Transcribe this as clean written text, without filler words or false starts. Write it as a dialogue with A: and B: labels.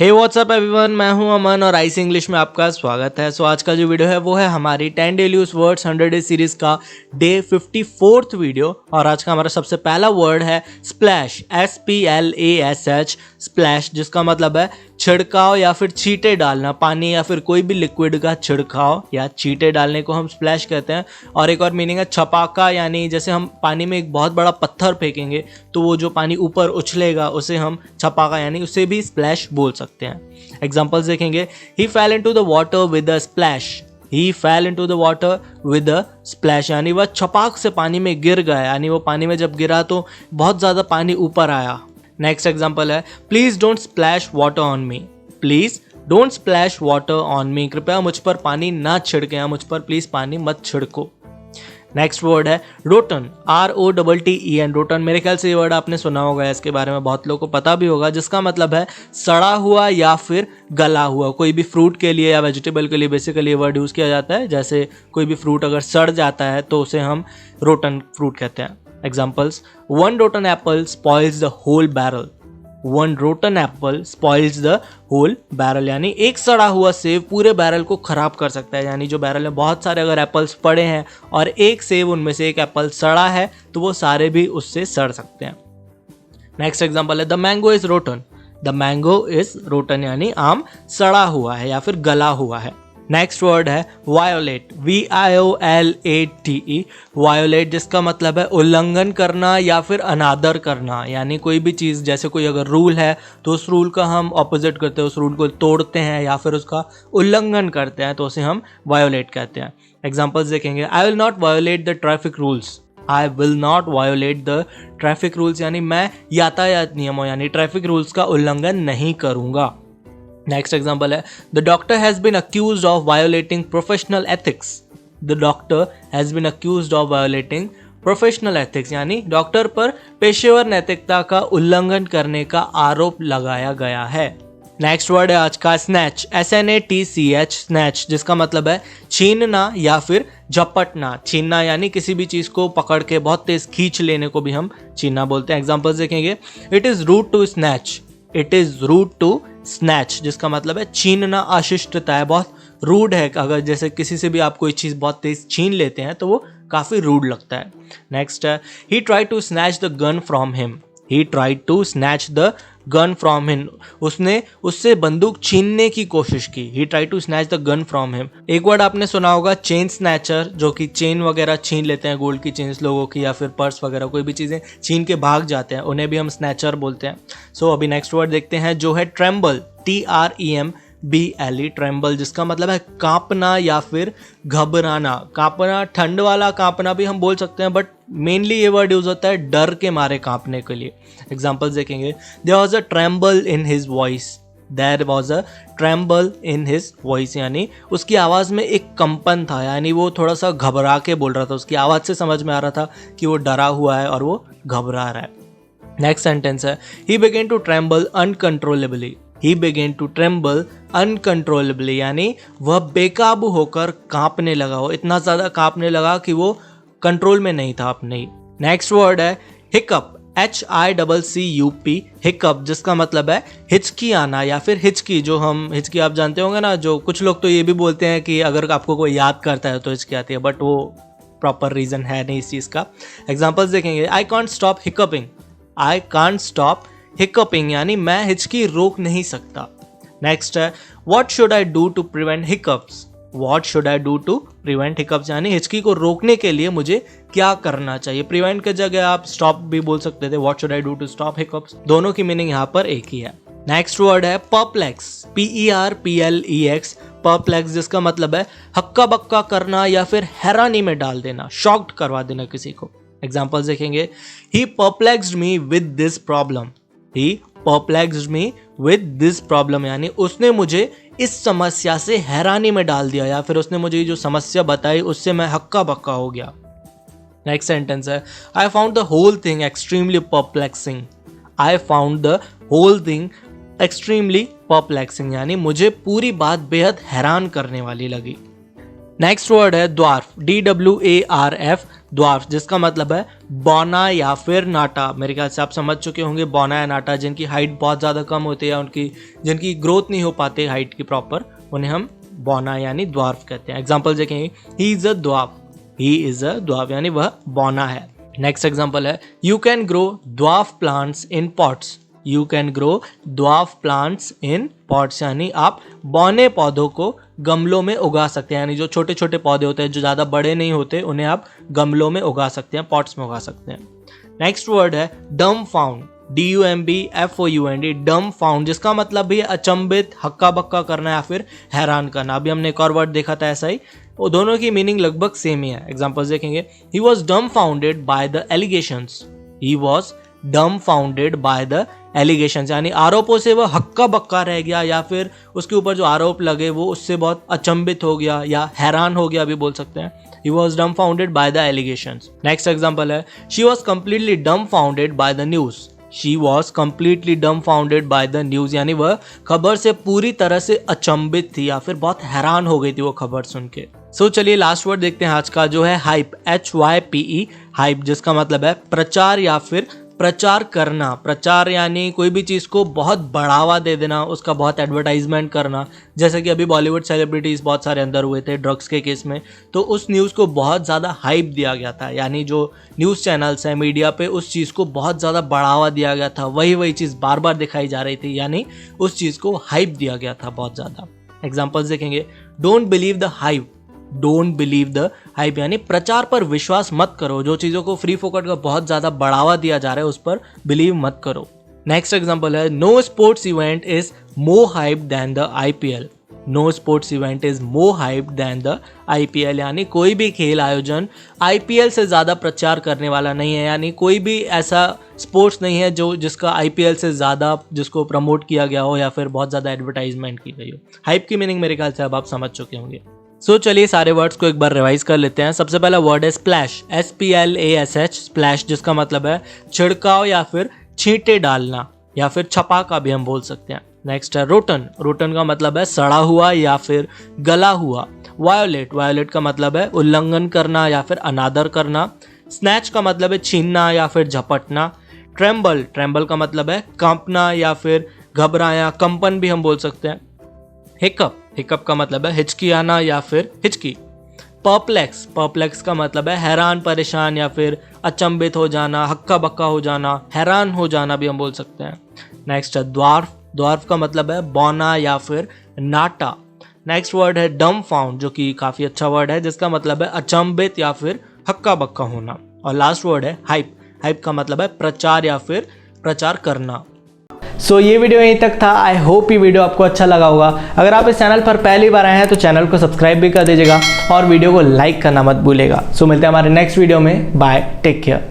A: हे WhatsApp everyone, मैं हूं अमन और आइस इंग्लिश में आपका स्वागत है। सो आज का जो वीडियो है वो है हमारी 10 daily use words 100 day series का डे 54th वीडियो। और आज का हमारा सबसे पहला वर्ड है स्प्लैश, SPLASH, स्प्लैश, जिसका मतलब है छिड़काव या फिर छींटे डालना, पानी या फिर कोई भी लिक्विड का छिड़काव या छींटे डालने को हम स्प्लैश कहते हैं। और एक और मीनिंग है छपाका, यानी जैसे हम पानी में एक बहुत बड़ा पत्थर फेंकेंगे तो वो जो पानी ऊपर उछलेगा उसे हम छपाका यानी उसे भी स्प्लैश बोल सकते हैं। एग्जांपल्स देखेंगे, he fell into the water with a splash, he fell into the water with a splash, यानी वह छपाक से पानी में गिर गया, यानी वो पानी में जब गिरा तो बहुत ज़्यादा पानी ऊपर आया। नेक्स्ट एग्जांपल है, please don't splash water on me, please don't splash water on me, कृपया मुझ पर पानी ना छिड़के या मुझ पर प्लीज पानी मत छिड़को। नेक्स्ट वर्ड है रोटन, ROTTEN, रोटन। मेरे ख्याल से ये वर्ड आपने सुना होगा, इसके बारे में बहुत लोगों को पता भी होगा, जिसका मतलब है सड़ा हुआ या फिर गला हुआ। कोई भी फ्रूट के लिए या वेजिटेबल के लिए बेसिकली ये वर्ड यूज़ किया जाता है। जैसे कोई भी फ्रूट अगर सड़ जाता है तो उसे हम रोटन फ्रूट कहते हैं। Examples, one rotten apple spoils the whole barrel, one rotten apple spoils the whole barrel, यानी एक सड़ा हुआ सेब पूरे बैरल को खराब कर सकता है। यानी जो बैरल में बहुत सारे अगर एप्पल्स पड़े हैं और एक सेब उनमें से एक एप्पल सड़ा है तो वो सारे भी उससे सड़ सकते हैं। नेक्स्ट एग्जांपल है the mango is rotten, the mango is rotten, यानी आम सड़ा हुआ है या फिर गला हुआ है। नेक्स्ट वर्ड है वायोलेट, VIOLATE, वायोलेट, जिसका मतलब है उल्लंघन करना या फिर अनादर करना। यानी कोई भी चीज़, जैसे कोई अगर रूल है तो उस रूल का हम ऑपोजिट करते हैं, उस रूल को तोड़ते हैं या फिर उसका उल्लंघन करते हैं तो उसे हम वायोलेट कहते हैं। एग्जाम्पल्स देखेंगे, I will not violet the traffic rules, I will not violet the traffic rules, यानी मैं यातायात नियमों यानी ट्रैफिक रूल्स का उल्लंघन नहीं करूँगा। नेक्स्ट एग्जाम्पल है the doctor has been accused of violating professional ethics, the doctor has been accused of violating professional ethics, यानी डॉक्टर पर पेशेवर नैतिकता का उल्लंघन करने का आरोप लगाया गया है। नेक्स्ट वर्ड है आज का स्नैच, SNATCH, स्नैच, जिसका मतलब है छीनना या फिर झपटना। छीनना यानी किसी भी चीज़ को पकड़ के बहुत तेज खींच लेने को भी हम छीनना बोलते हैं। एग्जाम्पल्स देखेंगे, it is rude to snatch, it is rude to snatch, जिसका मतलब है छीनना अशिष्टता है, बहुत रूड है। अगर जैसे किसी से भी आप कोई चीज़ बहुत तेज छीन लेते हैं तो वो काफ़ी रूड लगता है। नेक्स्ट है he tried to snatch the gun from him, he tried to snatch the gun from him, उसने उससे बंदूक छीनने की कोशिश की। He tried to snatch the gun from him. एक वर्ड आपने सुना होगा चेन स्नैचर, जो कि चेन वगैरह छीन लेते हैं, गोल्ड की चेन्स लोगों की या फिर पर्स वगैरह, कोई भी चीज़ें छीन के भाग जाते हैं, उन्हें भी हम स्नैचर बोलते हैं। सो अभी नेक्स्ट वर्ड देखते हैं जो है ट्रेम्बल, TREMBLE, ट्रेम्बल, जिसका मतलब है कांपना या फिर घबराना। कांपना, ठंड वाला कांपना भी हम बोल सकते हैं, बट मेनली ये वर्ड यूज होता है डर के मारे कांपने के लिए। एग्जाम्पल्स देखेंगे, there was a tremble in his voice, there was a tremble in his voice, यानी उसकी आवाज़ में एक कंपन था, यानी वो थोड़ा सा घबरा के बोल रहा था, उसकी आवाज़ से समझ में आ रहा था कि वो डरा हुआ है और वो घबरा रहा है। नेक्स्ट सेंटेंस है he began to tremble uncontrollably, he began to tremble uncontrollably, यानी वह बेकाबू होकर कांपने लगा, वो इतना ज़्यादा कांपने लगा कि वो कंट्रोल में नहीं था अपने ही। नेक्स्ट वर्ड है हिकअप, HICCUP, हिकअप, जिसका मतलब है हिचकी आना या फिर हिचकी। जो हम हिचकी आप जानते होंगे ना, जो कुछ लोग तो ये भी बोलते हैं कि अगर आपको कोई याद करता है तो हिचकी आती है, बट वो प्रॉपर रीज़न है नहीं इस चीज़ का। एग्जाम्पल्स देखेंगे, I can't stop hiccuping, I can't stop hiccuping, यानी मैं हिचकी रोक नहीं सकता। नेक्स्ट है what should I do to prevent hiccups, what should I do to prevent hiccups, यानी हिचकी को रोकने के लिए मुझे क्या करना चाहिए। प्रिवेंट के जगह आप स्टॉप भी बोल सकते थे, what should I do to stop hiccups, दोनों की मीनिंग यहाँ पर एक ही है। नेक्स्ट वर्ड है परप्लेक्स, PERPLEX, परप्लेक्स, जिसका मतलब है हक्का बक्का करना या फिर हैरानी में डाल देना, शॉक्ड करवा देना किसी को। एग्जाम्पल्स देखेंगे, he perplexed me with this problem, he perplexed me with this problem, यानी उसने मुझे इस समस्या से हैरानी में डाल दिया या फिर उसने मुझे जो समस्या बताई उससे मैं हक्का बक्का हो गया। नेक्स्ट सेंटेंस है I found the whole thing extremely perplexing, I found the whole thing extremely perplexing, यानी मुझे पूरी बात बेहद हैरान करने वाली लगी। नेक्स्ट वर्ड है द्वार्फ, DWARF, द्वार्फ, जिसका मतलब है बौना या फिर नाटा। मेरे ख्याल से आप समझ चुके होंगे बौना या नाटा, जिनकी हाइट बहुत ज़्यादा कम होती है, उनकी जिनकी ग्रोथ नहीं हो पाती हाइट की प्रॉपर, उन्हें हम बौना यानी द्वार्फ कहते हैं। एग्जाम्पल देखेंगे, he is a द्वार्फ, he is a द्वार्फ यानी वह बौना है। नेक्स्ट एग्जाम्पल है, you can grow dwarf plants in pots, you can grow dwarf plants in pots यानी आप बौने पौधों को गमलों में उगा सकते हैं, यानी जो छोटे छोटे पौधे होते हैं जो ज़्यादा बड़े नहीं होते उन्हें आप गमलों में उगा सकते हैं, पॉट्स में उगा सकते हैं। नेक्स्ट वर्ड है डम्बफाउंड, DUMBFOUND, डम्बफाउंड, जिसका मतलब भी अचंभित, हक्का बक्का करना या फिर हैरान करना। अभी हमने एक और वर्ड देखा था ऐसा ही, वो दोनों की मीनिंग लगभग सेम ही है। एग्जाम्पल्स देखेंगे, he was डम्बफाउंडेड by the allegations, he was डम्बफाउंडेड by the allegations यानी आरोपों से वह हक्का बक्का रह गया, या फिर उसके ऊपर जो आरोप लगे वो उससे बहुत अचंभित हो गया या हैरान हो गया भी बोल सकते हैं। He was dumbfounded by the allegations. Next example है, she was completely dumbfounded by the news. She was completely dumbfounded by the news यानी वह खबर से पूरी तरह से अचंभित थी या फिर बहुत हैरान हो गई थी वो खबर सुन के। सो चलिए लास्ट वर्ड देखते हैं आज का, जो है हाइप, HYPE, हाइप, जिसका मतलब है प्रचार या फिर प्रचार करना। प्रचार यानी कोई भी चीज़ को बहुत बढ़ावा दे देना, उसका बहुत एडवर्टाइजमेंट करना। जैसे कि अभी बॉलीवुड सेलिब्रिटीज़ बहुत सारे अंदर हुए थे ड्रग्स के केस में, तो उस न्यूज़ को बहुत ज़्यादा हाइप दिया गया था, यानी जो न्यूज़ चैनल्स हैं, मीडिया पे उस चीज़ को बहुत ज़्यादा बढ़ावा दिया गया था, वही चीज़ बार बार दिखाई जा रही थी, यानी उस चीज़ को हाइप दिया गया था बहुत ज़्यादा। एग्जाम्पल्स देखेंगे, don't believe the hype, don't believe the hype यानी प्रचार पर विश्वास मत करो, जो चीज़ों को फ्री फोकट का बहुत ज़्यादा बढ़ावा दिया जा रहा है उस पर बिलीव मत करो। नेक्स्ट एग्जांपल है, no sports event is more hype than the IPL, no sports event is more hype than the IPL यानी कोई भी खेल आयोजन IPL से ज़्यादा प्रचार करने वाला नहीं है, यानी कोई भी ऐसा स्पोर्ट्स नहीं है जो जिसका IPL से ज़्यादा जिसको प्रमोट किया गया हो या फिर बहुत ज़्यादा एडवर्टाइजमेंट की गई हो। हाइप की मीनिंग मेरे ख्याल से अब आप समझ चुके होंगे। सो चलिए सारे वर्ड्स को एक बार रिवाइज कर लेते हैं। सबसे पहला वर्ड है स्प्लैश, SPLASH, स्प्लैश, जिसका मतलब है छिड़काव या फिर छींटे डालना या फिर छपाका भी हम बोल सकते हैं। नेक्स्ट है रोटन, रोटन का मतलब है सड़ा हुआ या फिर गला हुआ। वायोलेट, वायोलेट का मतलब है उल्लंघन करना या फिर अनादर करना। स्नैच का मतलब है छीनना या फिर झपटना। ट्रेम्बल, ट्रेम्बल का मतलब है कांपना या फिर घबराया, कंपन भी हम बोल सकते हैं। हिकअप, हिकअप का मतलब है हिचकी आना या फिर हिचकी। परप्लेक्स, परप्लेक्स का मतलब है हैरान, परेशान या फिर अचंभित हो जाना, हक्का बक्का हो जाना, हैरान हो जाना भी हम बोल सकते हैं। नेक्स्ट है द्वार्फ, द्वार्फ का मतलब है बौना या फिर नाटा। नेक्स्ट वर्ड है डम्बफाउंड, जो कि काफ़ी अच्छा वर्ड है, जिसका मतलब है अचंभित या फिर हक्का बक्का होना। और लास्ट वर्ड है हाइप, हाइप का मतलब है प्रचार या फिर प्रचार करना। सो ये वीडियो यहीं तक था। आई होप ये वीडियो आपको अच्छा लगा होगा। अगर आप इस चैनल पर पहली बार आए हैं तो चैनल को सब्सक्राइब भी कर दीजिएगा और वीडियो को लाइक करना मत भूलिएगा। सो मिलते हैं हमारे नेक्स्ट वीडियो में। Bye, take care.